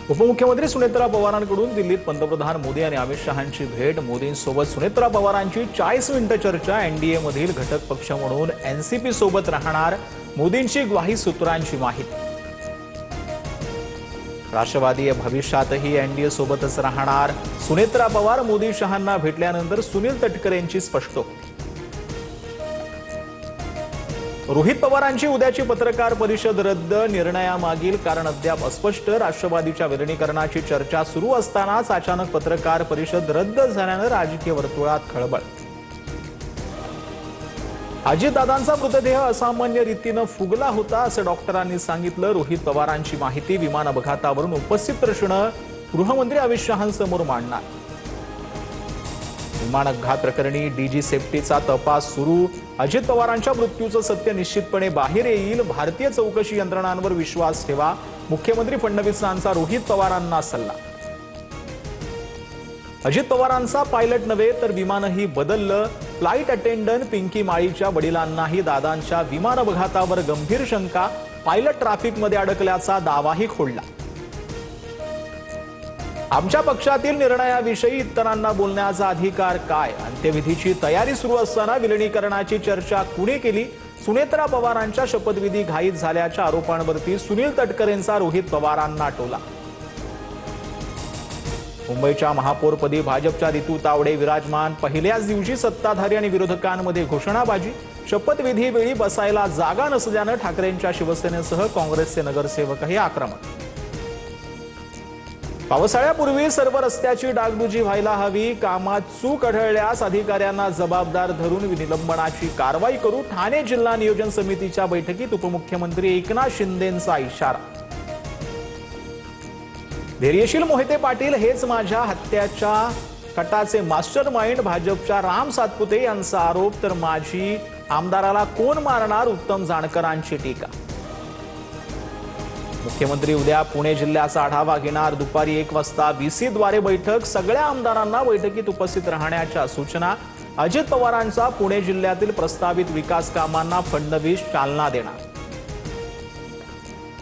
उपमुख्यमंत्री सुनेत्रा पवारांकडून दिल्लीत पंतप्रधान मोदी आणि अमित शहांची भेट। मोदींसोबत सुनेत्रा पवारांची 40 मिनिटं चर्चा। एनडीए मधील घटक पक्ष म्हणून एनसीपी सोबत राहणार मोदींची ग्वाही, सूत्रांची माहिती। राष्ट्रवादी भविष्यातही एनडीए सोबतच राहणार। सुनेत्रा पवार मोदी शहांना भेटल्यानंतर सुनील तटकरेंची स्पष्टोक्ती। रोहित पवारांची उद्याची पत्रकार परिषद रद्द, निर्णयामागील कारण अद्याप अस्पष्ट। राष्ट्रवादीच्या विलीनीकरणाची चर्चा सुरू असतानाच अचानक पत्रकार परिषद रद्द झाल्यानं राजकीय वर्तुळात खळबळ। अजितदादांचा मृतदेह असामान्य रीतीने फुगला होता असं डॉक्टरांनी सांगितलं। रोहित पवारांची माहिती। विमान अपघातावरून उपस्थित प्रश्न गृहमंत्री अमित शहांसमोर मांडणार। विमान अपघात प्रकरणी डीजी सेफ्टीचा तपास सुरू। अजित पवारांच्या मृत्यूचं सत्य निश्चितपणे बाहेर येईल। भारतीय चौकशी यंत्रणांवर विश्वास ठेवा, मुख्यमंत्री फडणवीसांचा रोहित पवारांना सल्ला। अजित पवारांचा पायलट नव्हे तर विमानही बदललं। फ्लाईट अटेंडंट पिंकी माळीच्या वडिलांनाही दादांच्या विमान अपघातावर गंभीर शंका। पायलट ट्रॅफिकमध्ये अडकल्याचा दावाही खोडला। आमच्या पक्षातील निर्णयाविषयी इतरांना बोलण्याचा अधिकार काय? अंत्यविधीची तयारी सुरू असताना विलीनीकरणाची चर्चा कुणी केली? सुनेत्रा पवारांच्या शपथविधी घाईत झाल्याच्या आरोपांवरती सुनील तटकरेंचा रोहित पवारांना टोला। मुंबईच्या महापौरपदी भाजपच्या रितू तावडे विराजमान। पहिल्याच दिवशी सत्ताधारी आणि विरोधकांमध्ये घोषणाबाजी। शपथविधी वेळी बसायला जागा नसल्यानं ठाकरेंच्या शिवसेनेसह काँग्रेसचे नगरसेवकही आक्रमक। पावसाळ्यापूर्वी सर्व रस्त्याची डागडुजी व्हायला हवी। कामात चूक आढळल्यास अधिकाऱ्यांना जबाबदार धरून निलंबनाची कारवाई करू। ठाणे जिल्हा नियोजन समितीच्या बैठकीत उपमुख्यमंत्री एकनाथ शिंदेंचा इशारा। धैर्यशील मोहिते पाटील हेच माझ्या हत्याच्या कटाचे मास्टर माइंड। भाजपच्या राम सातपुते यांचा आरोप। तर माजी आमदाराला कोण मारणार? उत्तम जानकरांची टीका। मुख्यमंत्री उद्या पुणे जिल्ह्याचा आढावा घेणार। दुपारी 1 वाजता बीसीद्वारे बैठक। सगळ्या आमदारांना बैठकीत उपस्थित राहण्याच्या सूचना। अजित पवारांचा पुणे जिल्ह्यातील प्रस्तावित विकास कामांना फडणवीस चालना देणार।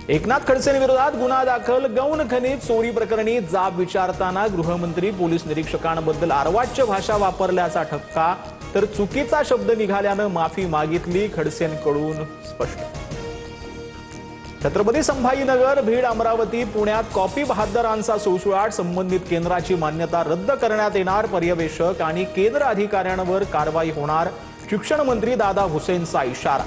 एकनाथ खडसेंविरोधात गुन्हा दाखल। गौण खनिज चोरी प्रकरणी जाब विचारताना गृहमंत्री पोलीस निरीक्षकांबद्दल अर्वाच्य भाषा वापरल्याचा ठपका। तर चुकीचा शब्द निघाल्यानं माफी मागितली, खडसेंकडून स्पष्ट। छत्रपती संभाजीनगर, बीड, अमरावती, पुण्यात कॉपी बहाद्दरांचा सुळसुळाट। संबंधित केंद्राची मान्यता रद्द करण्यात येणार। पर्यवेक्षक आणि केंद्र अधिकाऱ्यांवर कारवाई होणार। शिक्षण मंत्री दादा भुसेंचा इशारा।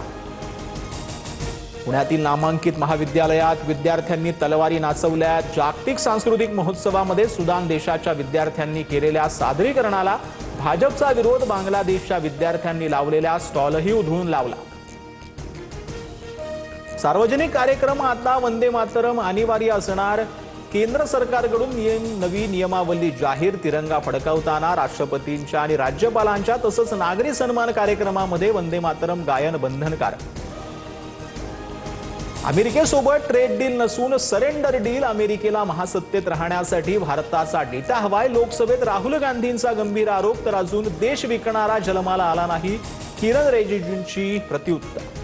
पुण्यातील नामांकित महाविद्यालयात विद्यार्थ्यांनी तलवारी नाचवल्या। जागतिक सांस्कृतिक महोत्सवामध्ये सुदान देशाच्या विद्यार्थ्यांनी केलेल्या सादरीकरणाला भाजपचा विरोध। बांगलादेशच्या विद्यार्थ्यांनी लावलेल्या स्टॉलही उधळून लावला। सार्वजनिक कार्यक्रम आता वंदे मातरम अनिवार्य असणार। केंद्र सरकारकडून नवी नियमावली जाहीर। तिरंगा फडकवताना राष्ट्रपतींच्या आणि राज्यपालांच्या तसंच नागरी सन्मान कार्यक्रमामध्ये वंदे मातरम गायन बंधनकारक। अमेरिकेसोबत ट्रेड डील नसून सरेंडर डील। अमेरिकेला महासत्तेत राहण्यासाठी भारताचा डेटा हवाय। लोकसभेत राहुल गांधींचा गंभीर आरोप। तर अजून देश विकणारा जन्माला आला नाही, किरण रिजिजूंची प्रत्युत्तर।